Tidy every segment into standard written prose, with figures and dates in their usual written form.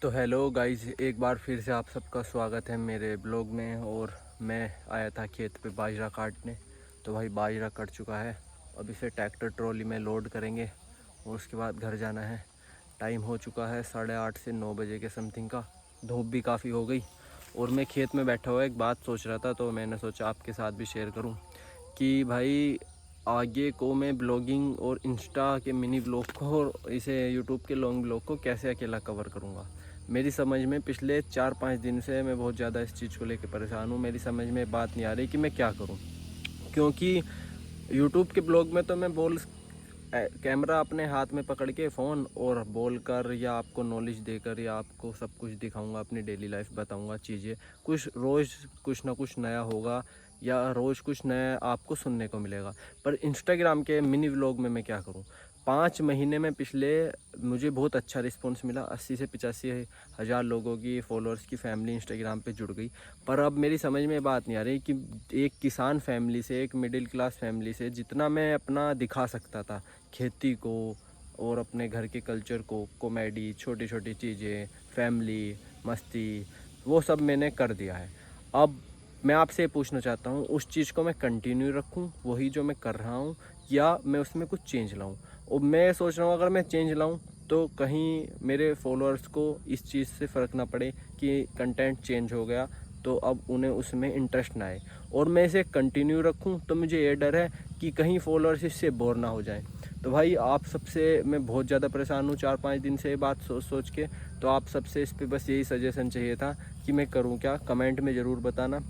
तो hello guys, एक बार फिर से आप सबका स्वागत है मेरे ब्लॉग में। और मैं आया था खेत पे बाजरा काटने। तो भाई बाजरा कट चुका है। अब इसे ट्रैक्टर ट्रॉली में लोड करेंगे और उसके बाद घर जाना है। टाइम हो चुका है 8:30 से 9 बजे के समथिंग का। धूप भी काफ़ी हो गई और मैं खेत में बैठा हुआ एक बात सोच रहा था, तो मैंने सोचा आपके साथ भी शेयर करूं कि भाई आगे को मैं ब्लॉगिंग और इंस्टा के मिनी ब्लॉग को और इसे यूट्यूब के लॉन्ग ब्लॉग को कैसे अकेला कवर करूँगा। मेरी समझ में पिछले 4-5 दिन से मैं बहुत ज़्यादा इस चीज़ को लेकर परेशान हूँ। मेरी समझ में बात नहीं आ रही कि मैं क्या करूँ, क्योंकि यूट्यूब के ब्लॉग में तो मैं कैमरा अपने हाथ में पकड़ के फ़ोन और बोल कर या आपको नॉलेज देकर या आपको सब कुछ दिखाऊंगा, अपनी डेली लाइफ बताऊंगा, चीज़ें कुछ रोज़ कुछ ना कुछ नया होगा या रोज़ कुछ नया आपको सुनने को मिलेगा। पर इंस्टाग्राम के मिनी व्लॉग में मैं क्या करूं। 5 महीने में पिछले मुझे बहुत अच्छा रिस्पॉन्स मिला। 80 से 85 हज़ार लोगों की फॉलोअर्स की फैमिली इंस्टाग्राम पे जुड़ गई। पर अब मेरी समझ में बात नहीं आ रही कि एक किसान फैमिली से, एक मिडिल क्लास फैमिली से जितना मैं अपना दिखा सकता था, खेती को और अपने घर के कल्चर को, कॉमेडी, छोटी छोटी चीज़ें, फैमिली, मस्ती, वो सब मैंने कर दिया है। अब मैं आपसे पूछना चाहता हूँ, उस चीज़ को मैं कंटिन्यू रखूँ, वही जो मैं कर रहा हूँ, या मैं उसमें कुछ चेंज लाऊँ। और मैं सोच रहा हूँ अगर मैं चेंज लाऊँ तो कहीं मेरे फॉलोअर्स को इस चीज़ से फ़र्क ना पड़े कि कंटेंट चेंज हो गया, तो अब उन्हें उसमें इंटरेस्ट ना आए। और मैं इसे कंटिन्यू रखूं तो मुझे ये डर है कि कहीं फॉलोअर्स इससे बोर ना हो जाएं। तो भाई आप सबसे मैं बहुत ज़्यादा परेशान हूँ 4-5 दिन से ये बात सोच सोच के। तो आप सबसे इस पे बस यही सजेशन चाहिए था कि मैं करूँ क्या। कमेंट में ज़रूर बताना।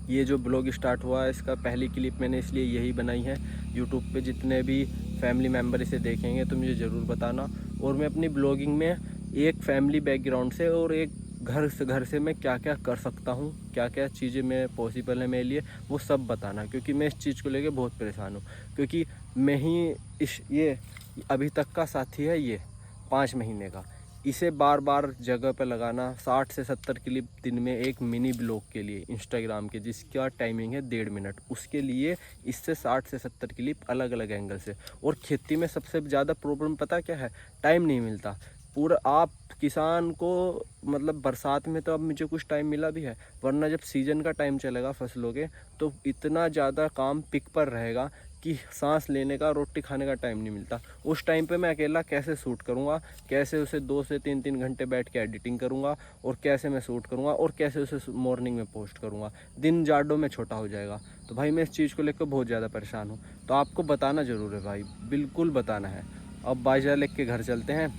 ये जो ब्लॉग स्टार्ट हुआ है इसका पहली क्लिप मैंने इसलिए यही बनाई है। यूट्यूब पे जितने भी फैमिली मेम्बर इसे देखेंगे तो मुझे ज़रूर बताना। और मैं अपनी ब्लॉगिंग में एक फैमिली बैकग्राउंड से और एक घर से मैं क्या क्या कर सकता हूँ, क्या क्या चीज़ें मैं पॉसिबल है मेरे लिए, वो सब बताना। क्योंकि मैं इस चीज़ को लेकर बहुत परेशान हूँ। क्योंकि मैं ही ये अभी तक का साथी है, ये 5 महीने का। इसे बार बार जगह पर लगाना, 60 से 70 क्लिप दिन में एक मिनी ब्लॉग के लिए इंस्टाग्राम के, जिसका टाइमिंग है 1.5 मिनट, उसके लिए इससे 60 से 70 क्लिप अलग अलग एंगल से। और खेती में सबसे ज़्यादा प्रॉब्लम पता क्या है? टाइम नहीं मिलता। पूरा आप किसान को, मतलब बरसात में तो अब मुझे कुछ टाइम मिला भी है, वरना जब सीज़न का टाइम चलेगा फसलों के तो इतना ज़्यादा काम पिक पर रहेगा कि सांस लेने का, रोटी खाने का टाइम नहीं मिलता। उस टाइम पे मैं अकेला कैसे शूट करूँगा, कैसे उसे 2 से 3 घंटे बैठ के एडिटिंग करूँगा, और कैसे मैं शूट करूँगा, और कैसे उसे मॉर्निंग में पोस्ट करूँगा। दिन जाडों में छोटा हो जाएगा। तो भाई मैं इस चीज़ को लेकर बहुत ज़्यादा परेशान हूँ। तो आपको बताना ज़रूर है भाई, बिल्कुल बताना है। अब बाजरा लेके के घर चलते हैं।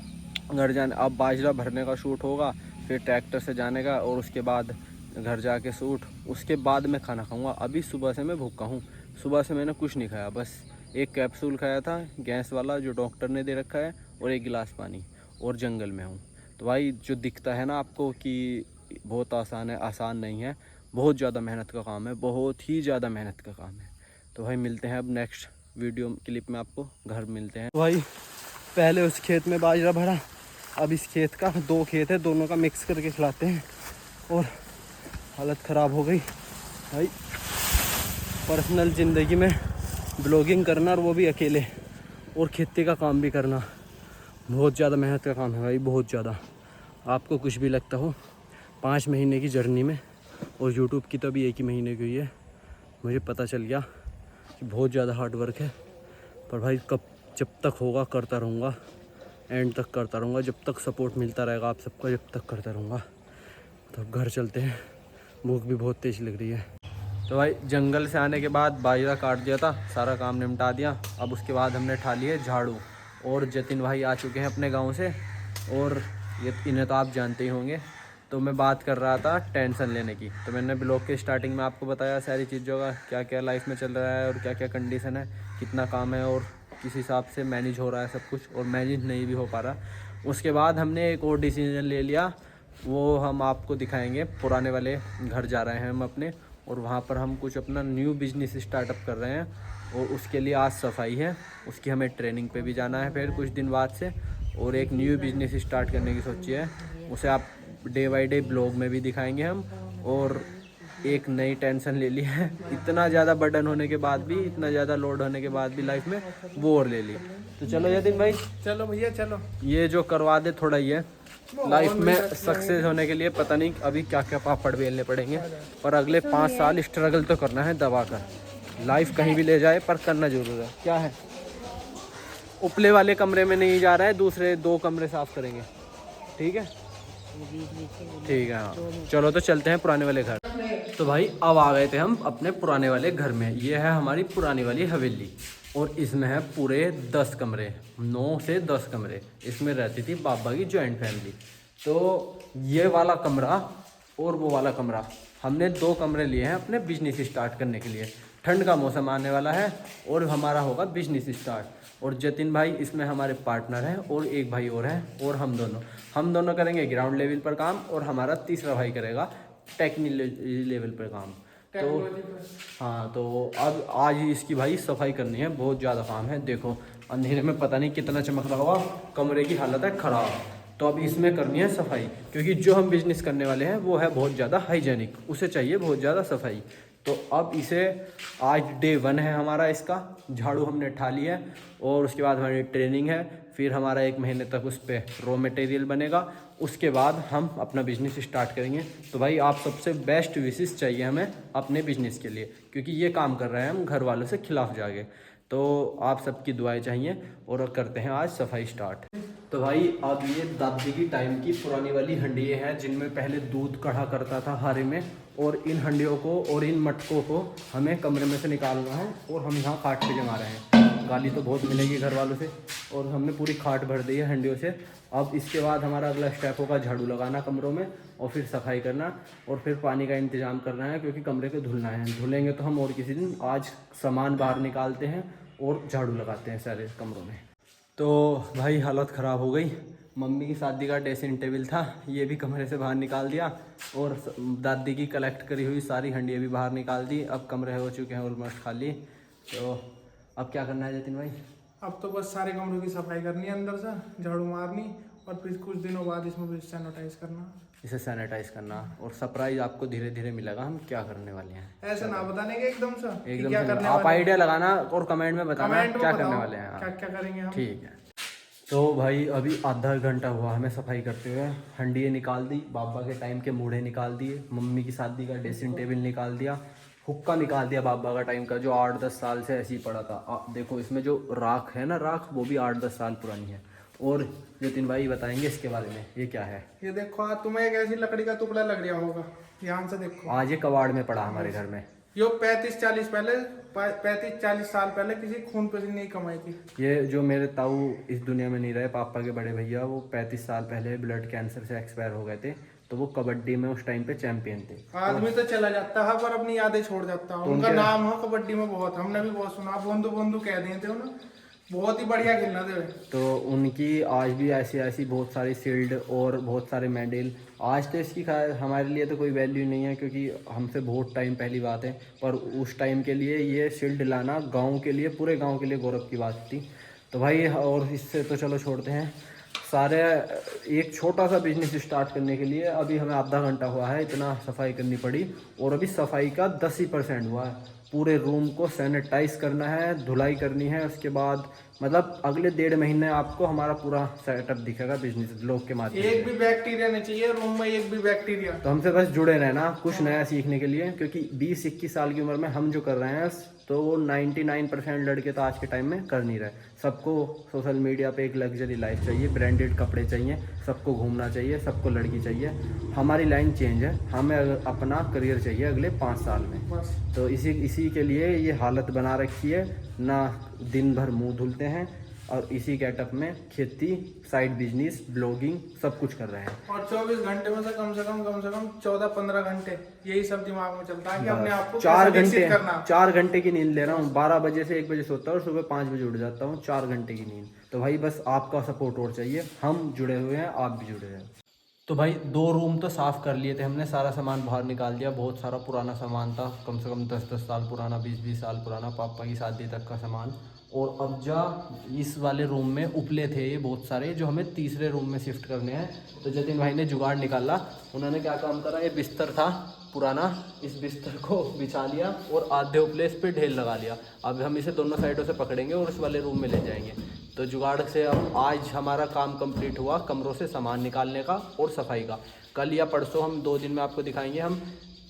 घर जाने अब बाजरा भरने का शूट होगा, फिर ट्रैक्टर से जाने का, और उसके बाद घर जाके शूट, उसके बाद मैं खाना खाऊंगा। अभी सुबह से मैं भूखा हूँ। सुबह से मैंने कुछ नहीं खाया, बस एक कैप्सूल खाया था गैस वाला जो डॉक्टर ने दे रखा है, और एक गिलास पानी, और जंगल में हूँ। तो भाई जो दिखता है ना आपको कि बहुत आसान है, आसान नहीं है। बहुत ज़्यादा मेहनत का काम है, बहुत ही ज़्यादा मेहनत का काम है। तो भाई मिलते हैं अब नेक्स्ट वीडियो क्लिप में, आपको घर मिलते हैं। भाई पहले उस खेत में बाजरा भरा, अब इस खेत का, 2 खेत है, दोनों का मिक्स करके खिलाते हैं। और हालत ख़राब हो गई भाई। पर्सनल ज़िंदगी में ब्लॉगिंग करना, और वो भी अकेले, और खेती का काम भी करना, बहुत ज़्यादा मेहनत का काम है भाई, बहुत ज़्यादा। आपको कुछ भी लगता हो, 5 महीने की जर्नी में, और यूट्यूब की तो अभी 1 ही महीने की हुई है, मुझे पता चल गया कि बहुत ज़्यादा हार्ड वर्क है। पर भाई कब, जब तक होगा करता रहूँगा, एंड तक करता रहूँगा, जब तक सपोर्ट मिलता रहेगा आप सबका, जब तक करता रहूँगा। तो घर चलते हैं, भूख भी बहुत तेज़ लग रही है। तो भाई जंगल से आने के बाद बाजरा काट दिया था, सारा काम निपटा दिया। अब उसके बाद हमने ठा लिए झाड़ू, और जतिन भाई आ चुके हैं अपने गांव से, और ये इन्हें तो आप जानते ही होंगे। तो मैं बात कर रहा था टेंशन लेने की। तो मैंने ब्लॉग के स्टार्टिंग में आपको बताया सारी चीज़ों का, क्या क्या लाइफ में चल रहा है और क्या क्या कंडीशन है, कितना काम है, और किस हिसाब से मैनेज हो रहा है सब कुछ, और मैनेज नहीं भी हो पा रहा। उसके बाद हमने एक और डिसीजन ले लिया, वो हम आपको दिखाएंगे। पुराने वाले घर जा रहे हैं हम अपने, और वहाँ पर हम कुछ अपना न्यू बिजनेस स्टार्टअप कर रहे हैं, और उसके लिए आज सफाई है, उसकी हमें ट्रेनिंग पे भी जाना है फिर कुछ दिन बाद से। और एक न्यू बिजनेस स्टार्ट करने की सोची है, उसे आप डे बाय डे ब्लॉग में भी दिखाएंगे हम। और एक नई टेंशन ले ली है, इतना ज़्यादा बर्डन होने के बाद भी, इतना ज़्यादा लोड होने के बाद भी लाइफ में, वो और ले ली। तो चलो जतिन भाई, चलो भैया चलो। ये जो करवा दे थोड़ा ही है, लाइफ में सक्सेस होने के लिए पता नहीं अभी क्या क्या पापड़ बेलने पड़ेंगे, पर अगले 5 साल स्ट्रगल तो करना है दबा कर। लाइफ कहीं भी ले जाए पर करना जरूर है। क्या है, उपले वाले कमरे में नहीं जा रहा है, दूसरे 2 कमरे साफ करेंगे। ठीक है ठीक है, हाँ चलो तो चलते हैं पुराने वाले घर। तो भाई अब आ गए थे हम अपने पुराने वाले घर में। ये है हमारी पुरानी वाली हवेली और इसमें है पूरे 10 कमरे, 9 से 10 कमरे। इसमें रहती थी बाबा की जॉइंट फैमिली। तो ये वाला कमरा और वो वाला कमरा, हमने 2 कमरे लिए हैं अपने बिजनेस स्टार्ट करने के लिए। ठंड का मौसम आने वाला है और हमारा होगा बिजनेस स्टार्ट। और जतिन भाई इसमें हमारे पार्टनर हैं और एक भाई और हैं, और हम दोनों करेंगे ग्राउंड लेवल पर काम, और हमारा तीसरा भाई करेगा टेक्निकल लेवल पर काम। तो हाँ, तो अब आज ही इसकी भाई सफाई करनी है। बहुत ज़्यादा काम है। देखो अंधेरे में पता नहीं कितना चमक रहा होगा, कमरे की हालत है ख़राब। तो अब इसमें करनी है सफाई, क्योंकि जो हम बिज़नेस करने वाले हैं वो है बहुत ज़्यादा हाइजेनिक, उसे चाहिए बहुत ज़्यादा सफाई। तो अब इसे आज डे 1 है हमारा इसका। झाड़ू हमने ठा लिया है और उसके बाद हमारी ट्रेनिंग है। फिर हमारा 1 महीने तक उस पर रॉ मटेरियल बनेगा। उसके बाद हम अपना बिज़नेस स्टार्ट करेंगे। तो भाई आप सबसे बेस्ट विशेस चाहिए हमें अपने बिज़नेस के लिए, क्योंकि ये काम कर रहे हैं हम घर वालों से खिलाफ जाके। तो आप सबकी दुआएं चाहिए और करते हैं आज सफाई स्टार्ट। तो भाई अब ये दादी की टाइम की पुरानी वाली हंडियाँ हैं, जिनमें पहले दूध कढ़ा करता था हारे में। और इन हंडियों को और इन मटकों को हमें कमरे में से निकालना है और हम यहाँ खाट पे जमा रहे हैं। गाली तो बहुत मिलेगी घर वालों से, और हमने पूरी खाट भर दी है हंडियों से। अब इसके बाद हमारा अगला स्टेप होगा झाड़ू लगाना कमरों में, और फिर सफाई करना, और फिर पानी का इंतज़ाम करना है, क्योंकि कमरे को धुलना है। धुलेंगे तो हम और किसी दिन। आज सामान बाहर निकालते हैं और झाड़ू लगाते हैं सारे कमरों में। तो भाई हालत ख़राब हो गई। मम्मी की शादी का ड्रेसिंग टेबल था, ये भी कमरे से बाहर निकाल दिया, और दादी की कलेक्ट करी हुई सारी हंडियाँ भी बाहर निकाल दी। अब कमरे हो चुके हैं ऑलमोस्ट खाली। तो अब क्या करना है जतिन भाई? अब तो बस सारे कमरों की सफाई करनी है, अंदर से झाड़ू मारनी, और फिर कुछ दिनों बाद इसमें भी सैनिटाइज करना। इसे सैनिटाइज करना, और सरप्राइज आपको धीरे धीरे मिलेगा हम क्या करने वाले हैं। ऐसा ना बताने के एकदम से क्या करने आप आइडिया लगाना और कमेंट में बताना क्या करने वाले हैं, क्या क्या करेंगे हम। ठीक है। तो भाई अभी आधा घंटा हुआ हमें सफाई करते हुए। हंडियाँ निकाल दी, बाबा के टाइम के मूढ़े निकाल दिए, मम्मी की शादी का ड्रेसिंग टेबल निकाल दिया, हुक्का निकाल दिया बाबा का टाइम का, जो 8-10 साल से ऐसे ही पड़ा था। देखो इसमें जो राख है ना, राख वो भी 8-10 साल पुरानी है। और जतिन भाई बताएंगे इसके बारे में, ये क्या है? ये देखो आज तुम्हें एक ऐसी लकड़ी का टुकड़ा लग रहा होगा, ध्यान से देखो। आज ये कबाड़ में पड़ा हमारे घर में। यो 35-40 साल पहले किसी खून पसीने नहीं कमाई थी। ये जो मेरे ताऊ इस दुनिया में नहीं रहे, पापा के बड़े भैया, वो 35 साल पहले ब्लड कैंसर से एक्सपायर हो गए थे। तो वो कबड्डी में उस टाइम पे चैंपियन थे। आदमी तो चला जाता है पर अपनी यादें छोड़ जाता है। उनका नाम है कबड्डी में बहुत, हमने भी बहुत सुना। बोंदू बोंदू कह दिए थे उन्हें, बहुत ही बढ़िया खेलना थे। तो उनकी आज भी ऐसी बहुत सारी शील्ड और बहुत सारे मेडल। आज तो इसकी हमारे लिए तो कोई वैल्यू नहीं है, क्योंकि हमसे बहुत टाइम पहली बात है। पर उस टाइम के लिए ये शील्ड लाना गांव के लिए, पूरे गांव के लिए गौरव की बात थी। तो भाई और इससे तो चलो छोड़ते हैं सारे। एक छोटा सा बिजनेस स्टार्ट करने के लिए अभी हमें आधा घंटा हुआ है, इतना सफाई करनी पड़ी। और अभी सफाई का 10% हुआ है। पूरे रूम को सैनिटाइज करना है, धुलाई करनी है। उसके बाद मतलब अगले 1.5 महीने आपको हमारा पूरा सेटअप दिखेगा बिजनेस ब्लॉग के माध्यम से। एक भी बैक्टीरिया नहीं चाहिए रूम में, एक भी बैक्टीरिया। तो हमसे बस जुड़े रहना कुछ नया सीखने के लिए, क्योंकि 20-21 साल की उम्र में हम जो कर रहे हैं तो 99% लड़के तो आज के टाइम में कर नहीं रहे। सबको सोशल मीडिया पे एक लग्जरी लाइफ चाहिए, ब्रांडेड कपड़े चाहिए, सबको घूमना चाहिए, सबको लड़की चाहिए। हमारी लाइन चेंज है, हमें अपना करियर चाहिए अगले 5 साल में। बस तो इसी के लिए ये हालत बना रखी है ना। दिन भर मुंह धुलते हैं और इसी गेटअप में खेती, साइड बिजनेस, ब्लॉगिंग सब कुछ कर रहे हैं। और 24 घंटे में से कम से कम 14-15 घंटे यही सब दिमाग में चलता है कि अपने आप को 4 घंटे की नींद ले रहा हूँ। 12 बजे से 1 बजे सोता हूँ और सुबह 5 बजे उठ जाता हूँ। 4 घंटे की नींद। तो भाई बस आपका सपोर्ट और चाहिए। हम जुड़े हुए हैं, आप भी जुड़े हैं। तो भाई 2 रूम तो साफ़ कर लिए थे हमने, सारा सामान बाहर निकाल दिया। बहुत सारा पुराना सामान था, कम से कम 10-10 साल पुराना, 20-20 साल पुराना, पापा की शादी तक का सामान। और अब इस वाले रूम में उपले थे ये बहुत सारे, जो हमें तीसरे रूम में शिफ्ट करने हैं। तो जतिन भाई ने जुगाड़ निकाला। उन्होंने क्या काम करा, ये बिस्तर था पुराना, इस बिस्तर को बिछा लिया और आधे उपले इस पर ढेर लगा लिया। अब हम इसे दोनों साइडों से पकड़ेंगे और इस वाले रूम में ले जाएंगे। तो जुगाड़ से अब आज हमारा काम कंप्लीट हुआ कमरों से सामान निकालने का और सफाई का। कल या परसों हम 2 दिन में आपको दिखाएंगे, हम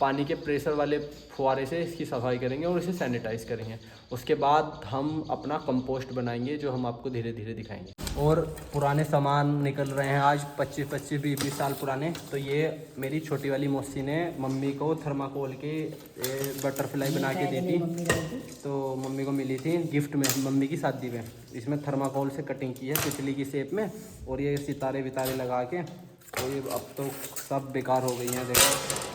पानी के प्रेशर वाले फुहारे से इसकी सफाई करेंगे और इसे सैनिटाइज करेंगे। उसके बाद हम अपना कंपोस्ट बनाएंगे जो हम आपको धीरे धीरे दिखाएंगे। और पुराने सामान निकल रहे हैं आज 25-25, 20-20 साल पुराने। तो ये मेरी छोटी वाली मौसी ने मम्मी को थर्माकोल के बटरफ्लाई बना के दी थी, तो मम्मी को मिली थी गिफ्ट में मम्मी की शादी में। इसमें थर्माकोल से कटिंग की है तितली की शेप में, और ये सितारे वितारे लगा के, तो ये अब तो सब बेकार हो गई हैं देखो।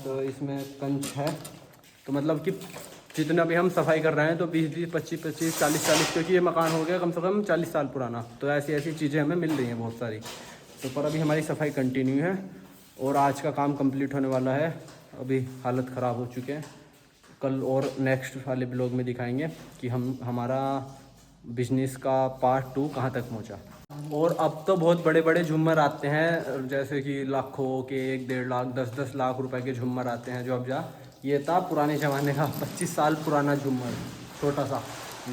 तो इसमें कंच है, तो मतलब कि जितना भी हम सफाई कर रहे हैं तो 20-20, 25-25, 40-40, क्योंकि ये मकान हो गया कम से कम 40 साल पुराना, तो ऐसी ऐसी चीज़ें हमें मिल रही हैं बहुत सारी। तो पर अभी हमारी सफाई कंटिन्यू है और आज का काम कंप्लीट होने वाला है। अभी हालत ख़राब हो चुके हैं, कल और नेक्स्ट वाले ब्लॉग में दिखाएंगे कि हमारा बिजनेस का पार्ट 2 कहाँ तक पहुँचा। और अब तो बहुत बड़े बड़े झूमर आते हैं, जैसे कि लाखों के, 1-1.5 लाख, 10-10 लाख रुपए के झूमर आते हैं जो अब ये था पुराने ज़माने का 25 साल पुराना झूमर, छोटा सा,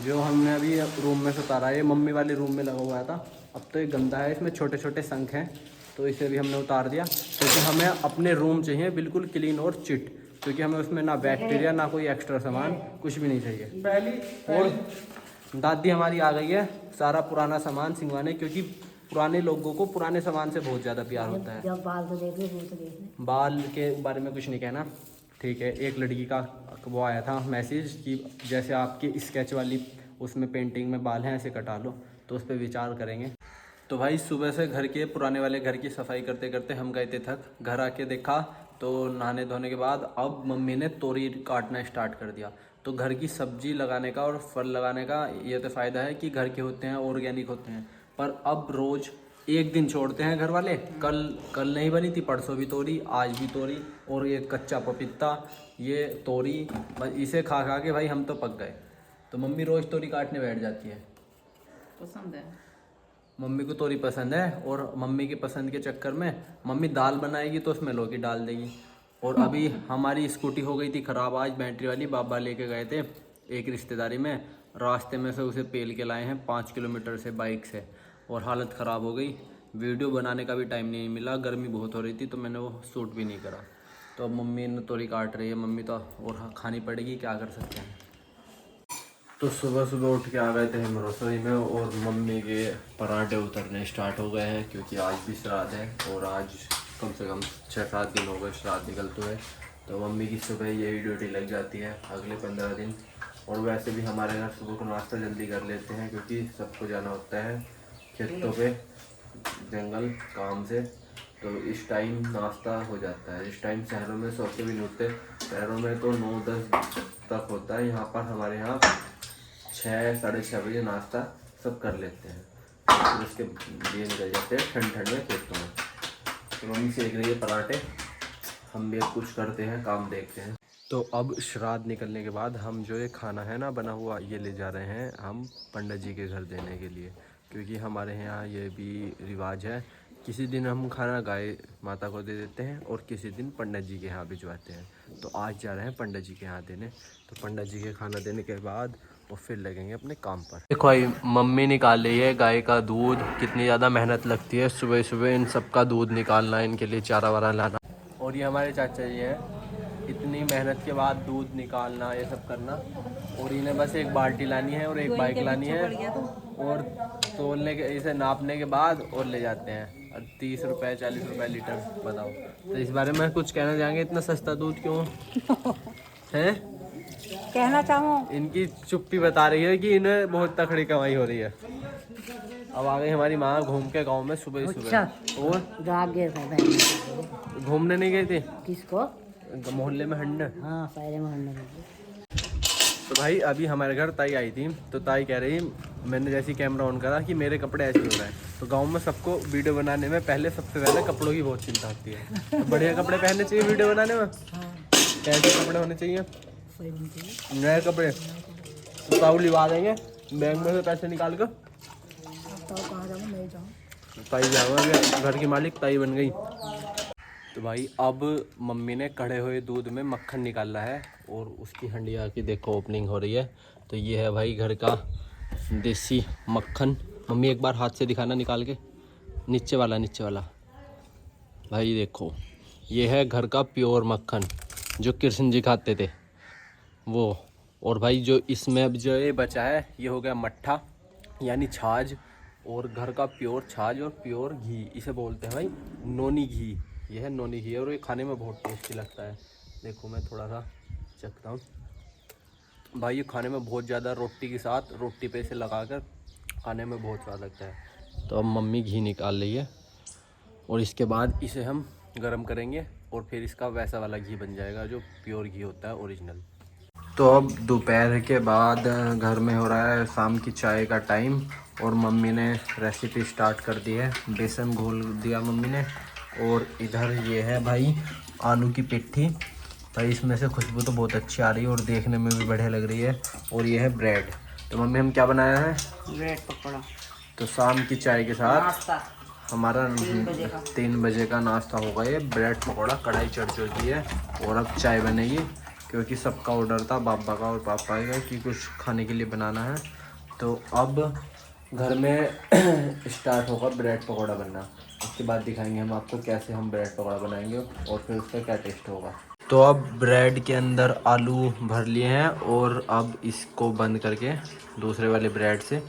जो हमने अभी रूम में से उतारा है। ये मम्मी वाले रूम में लगा हुआ था, अब तो ये गंदा है, इसमें छोटे छोटे शंख हैं, तो इसे भी हमने उतार दिया क्योंकि हमें अपने रूम चाहिए बिल्कुल क्लीन और चिट, क्योंकि हमें उसमें ना बैक्टीरिया ना कोई एक्स्ट्रा सामान कुछ भी नहीं चाहिए। और दादी हमारी आ गई है सारा पुराना सामान सिंगवाने, क्योंकि पुराने लोगों को पुराने सामान से बहुत ज़्यादा प्यार होता है। जब बाल तो देख ले, बाल के बारे में कुछ नहीं कहना, ठीक है। एक लड़की का वो आया था मैसेज कि जैसे आपकी स्केच वाली उसमें पेंटिंग में बाल हैं ऐसे कटा लो, तो उस पर विचार करेंगे। तो भाई सुबह से घर के पुराने वाले घर की सफाई करते करते हम गए थे थक। घर आके देखा तो नहाने धोने के बाद अब मम्मी ने तोरी काटना स्टार्ट कर दिया। तो घर की सब्जी लगाने का और फल लगाने का ये तो फ़ायदा है कि घर के होते हैं, ऑर्गेनिक होते हैं, पर अब रोज़ एक दिन छोड़ते हैं घर वाले। कल नहीं बनी थी, परसों भी तोरी, आज भी तोरी, और ये कच्चा पपीता, ये तोरी, बस इसे खा खा के भाई हम तो पक गए। तो मम्मी रोज़ तोरी काटने बैठ जाती है, पसंद है मम्मी को तोरी पसंद है। और मम्मी के पसंद के चक्कर में मम्मी दाल बनाएगी तो उसमें लौकी डाल देगी। और अभी हमारी स्कूटी हो गई थी ख़राब आज, बैटरी वाली, बाबा लेके गए थे एक रिश्तेदारी में, रास्ते में से उसे पेल के लाए हैं 5 किलोमीटर से बाइक से, और हालत ख़राब हो गई। वीडियो बनाने का भी टाइम नहीं मिला, गर्मी बहुत हो रही थी, तो मैंने वो शूट भी नहीं करा। तो अब मम्मी ने तोरी काट रही है, मम्मी तो और खानी पड़ेगी, क्या कर सकते हैं। तो सुबह सुबह उठ के आ गए थे हम रसोई में, और मम्मी के पराठे उतरने स्टार्ट हो गए हैं, क्योंकि आज भी श्राद्ध है और आज कम से कम 6-7 दिन हो गए श्राद्ध निकलते हुए। तो मम्मी की सुबह यही ड्यूटी लग जाती है अगले 15 दिन। और वैसे भी हमारे घर सुबह को नाश्ता जल्दी कर लेते हैं, क्योंकि सबको जाना होता है खेतों पे, जंगल काम से, तो इस टाइम नाश्ता हो जाता है। इस टाइम शहरों में सो के भी नहीं उठते, शहरों में तो 9-10 तक होता है, यहाँ पर हमारे यहाँ 6-6:30 बजे नाश्ता सब कर लेते हैं, फिर उसके लिए निकल जाते हैं ठंड में खेतों में। तो मम्मी सेक रही है पराठे, हम भी कुछ करते हैं, काम देखते हैं। तो अब श्राद्ध निकलने के बाद हम जो ये खाना है ना बना हुआ, ये ले जा रहे हैं हम पंडित जी के घर देने के लिए, क्योंकि हमारे यहाँ ये भी रिवाज है, किसी दिन हम खाना गाय माता को दे देते हैं और किसी दिन पंडित जी के यहाँ भिजवाते हैं। तो आज जा रहे हैं पंडित जी के यहाँ देने, तो पंडित जी के खाना देने के बाद और फिर लगेंगे अपने काम पर। देखो भाई मम्मी निकाल रही है गाय का दूध, कितनी ज़्यादा मेहनत लगती है सुबह सुबह इन सब का दूध निकालना, इनके लिए चारा वारा लाना। और ये हमारे चाचा जी हैं, इतनी मेहनत के बाद दूध निकालना, ये सब करना, और इन्हें बस एक बाल्टी लानी है और एक बाइक लानी है, और तोलने के, इसे नापने के बाद और ले जाते हैं। और 30 रुपये 40 रुपये लीटर, बताओ। तो इस बारे में कुछ कहना चाहेंगे, इतना सस्ता दूध क्यों है? कहना चाहूँ, इनकी चुप्पी बता रही है कि इन्हें बहुत तकड़ी कमाई हो रही है। अब आ गई हमारी माँ घूम के गांव में सुबह सुबह। और घूमने नहीं गई थी? किसको? मोहल्ले में हंडने। हाँ, पहले मोहल्ले में। तो भाई अभी हमारे घर ताई आई थी, तो ताई कह रही, मैंने जैसे कैमरा ऑन करा कि मेरे कपड़े ऐसे हो रहे हैं। तो गांव में सबको वीडियो बनाने में पहले सबसे पहले कपड़ों की बहुत चिंता होती है। तो बढ़िया कपड़े पहनने चाहिए वीडियो बनाने में। कैसे कपड़े होने चाहिए? नए कपड़े। तो ताऊ लिवा देंगे बैंक में से पैसे निकाल कर। ताई जाऊँगा, घर की मालिक ताई बन गई। तो भाई अब मम्मी ने कढ़े हुए दूध में मक्खन निकाला है और उसकी हंडिया की देखो ओपनिंग हो रही है। तो ये है भाई घर का देसी मक्खन। मम्मी एक बार हाथ से दिखाना निकाल के, नीचे वाला भाई देखो, ये है घर का प्योर मक्खन जो कृष्ण जी खाते थे वो। और भाई जो इसमें अब जो ये बचा है ये हो गया मट्ठा यानी छाछ, और घर का प्योर छाछ और प्योर घी, इसे बोलते हैं भाई नोनी घी। ये है नोनी घी और ये खाने में बहुत टेस्टी लगता है। देखो मैं थोड़ा सा चखता हूँ भाई, ये खाने में बहुत ज़्यादा, रोटी के साथ रोटी पे इसे लगा कर खाने में बहुत स्वाद लगता है। तो अब मम्मी घी निकाल रही है और इसके बाद इसे हम गरम करेंगे और फिर इसका वैसा वाला घी बन जाएगा जो प्योर घी होता है, ओरिजिनल। तो अब दोपहर के बाद घर में हो रहा है शाम की चाय का टाइम और मम्मी ने रेसिपी स्टार्ट कर दी है। बेसन घोल दिया मम्मी ने और इधर ये है भाई आलू की पिट्ठी। भाई इसमें से खुशबू तो बहुत अच्छी आ रही है और देखने में भी बढ़िया लग रही है। और ये है ब्रेड। तो मम्मी हम क्या बनाया है? ब्रेड पकौड़ा। तो शाम की चाय के साथ नाश्ता हमारा 3 बजे का नाश्ता होगा ये ब्रेड पकौड़ा। कढ़ाई चढ़ चुकी है और अब चाय बनेगी क्योंकि सबका ऑर्डर था, बाबा का और पापा का, कि कुछ खाने के लिए बनाना है। तो अब घर में स्टार्ट होगा ब्रेड पकौड़ा बनना। उसके बाद दिखाएंगे हम आपको कैसे हम ब्रेड पकौड़ा बनाएंगे और फिर उसका क्या टेस्ट होगा। तो अब ब्रेड के अंदर आलू भर लिए हैं और अब इसको बंद करके दूसरे वाले ब्रेड से,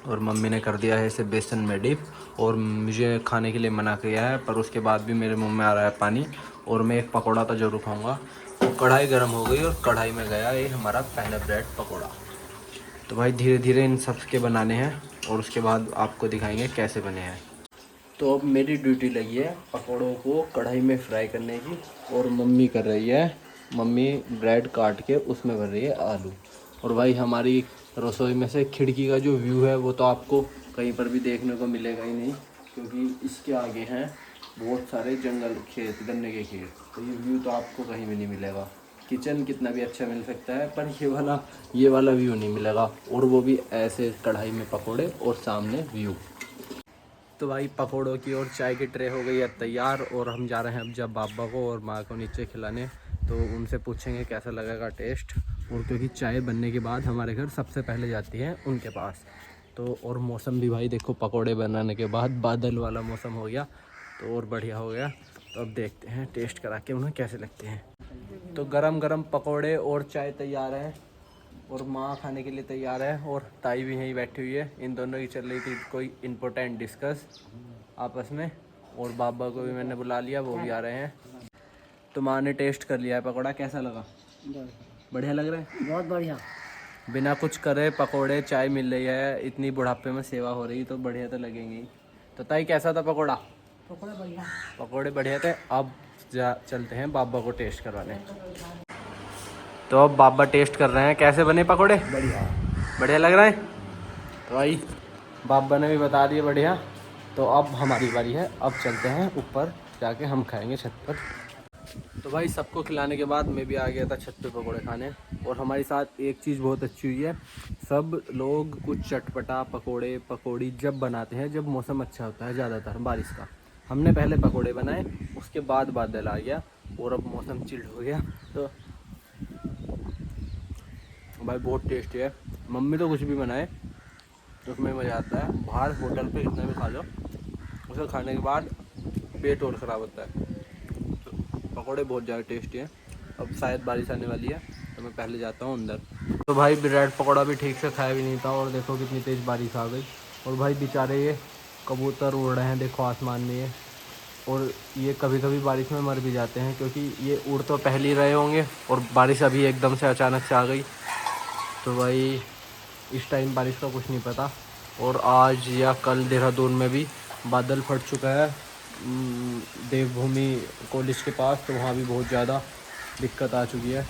और मम्मी ने कर दिया है इसे बेसन में डिप। और मुझे खाने के लिए मना किया है पर उसके बाद भी मेरे मुंह में आ रहा है पानी और मैं एक पकौड़ा तो ज़रूर खाऊंगा। तो कढ़ाई गर्म हो गई और कढ़ाई में गया ये हमारा पहला ब्रेड पकौड़ा। तो भाई धीरे धीरे इन सब के बनाने हैं और उसके बाद आपको दिखाएंगे कैसे बने हैं। तो अब मेरी ड्यूटी लगी है पकौड़ों को कढ़ाई में फ्राई करने की और मम्मी कर रही है, मम्मी ब्रेड काट के उसमें भर रही है आलू। और भाई हमारी रसोई में से खिड़की का जो व्यू है वो तो आपको कहीं पर भी देखने को मिलेगा ही नहीं, क्योंकि इसके आगे हैं बहुत सारे जंगल, खेत, गन्ने के खेत। तो ये व्यू तो आपको कहीं भी नहीं मिलेगा। किचन कितना भी अच्छा मिल सकता है पर ये वाला व्यू नहीं मिलेगा, और वो भी ऐसे कढ़ाई में पकौड़े और सामने व्यू। तो भाई पकौड़ों की और चाय की ट्रे हो गई है तैयार और हम जा रहे हैं अब जब बाबा को और माँ को नीचे खिलाने, तो उनसे पूछेंगे कैसा लगेगा टेस्ट। और क्योंकि चाय बनने के बाद हमारे घर सबसे पहले जाती है उनके पास। तो और मौसम भी भाई देखो, पकौड़े बनाने के बाद बादल वाला मौसम हो गया तो और बढ़िया हो गया। तो अब देखते हैं टेस्ट करा के उन्हें कैसे लगते हैं। तो गरम गरम पकौड़े और चाय तैयार है और माँ खाने के लिए तैयार है और ताई भी यहीं बैठी हुई है। इन दोनों की चल रही थी कोई इम्पोर्टेंट डिस्कस आपस में, और बाबा को भी मैंने बुला लिया, वो भी आ रहे हैं। तो माँ ने टेस्ट कर लिया है पकौड़ा, कैसा लगा? बढ़िया लग रहा है, बहुत बढ़िया। बिना कुछ करे पकौड़े चाय मिल रही है, इतनी बुढ़ापे में सेवा हो रही तो बढ़िया तो लगेंगे ही। तो ताई कैसा था पकौड़ा? पकौड़ा बढ़िया। पकौड़े बढ़िया थे। अब चलते हैं बाबा को टेस्ट करवाने। तो अब बाबा टेस्ट कर रहे हैं कैसे बने पकौड़े। बढ़िया लग रहा है। तो भाई बाबा ने भी बता दिया बढ़िया। तो अब हमारी बारी है, अब चलते हैं ऊपर जाके हम खाएंगे छत पर। तो भाई सबको खिलाने के बाद मैं भी आ गया था छत पे पकौड़े खाने, और हमारे साथ एक चीज़ बहुत अच्छी हुई है, सब लोग कुछ चटपटा पकौड़े पकौड़ी जब बनाते हैं जब मौसम अच्छा होता है ज़्यादातर बारिश का। हमने पहले पकौड़े बनाए, उसके बाद बादल आ गया और अब मौसम चिल्ड हो गया। तो भाई बहुत टेस्टी है। मम्मी तो कुछ भी बनाए तो उसमें मज़ा आता है। बाहर होटल पे कितना भी खा लो, उसे खाने के बाद पेट और ख़राब होता है। तो पकौड़े बहुत ज़्यादा टेस्टी हैं। अब शायद बारिश आने वाली है तो मैं पहले जाता हूँ अंदर। तो भाई ब्रेड पकौड़ा भी ठीक से खाया भी नहीं था और देखो कितनी तेज़ बारिश आ गई। और भाई बेचारे ये कबूतर उड़ रहे हैं, देखो आसमान में ये, और ये कभी कभी बारिश में मर भी जाते हैं क्योंकि ये उड़ तो पहले ही रहे होंगे और बारिश अभी एकदम से अचानक से आ गई। तो भाई इस टाइम बारिश का कुछ नहीं पता। और आज या कल देहरादून में भी बादल फट चुका है देवभूमि कॉलेज के पास, तो वहाँ भी बहुत ज़्यादा दिक्कत आ चुकी है।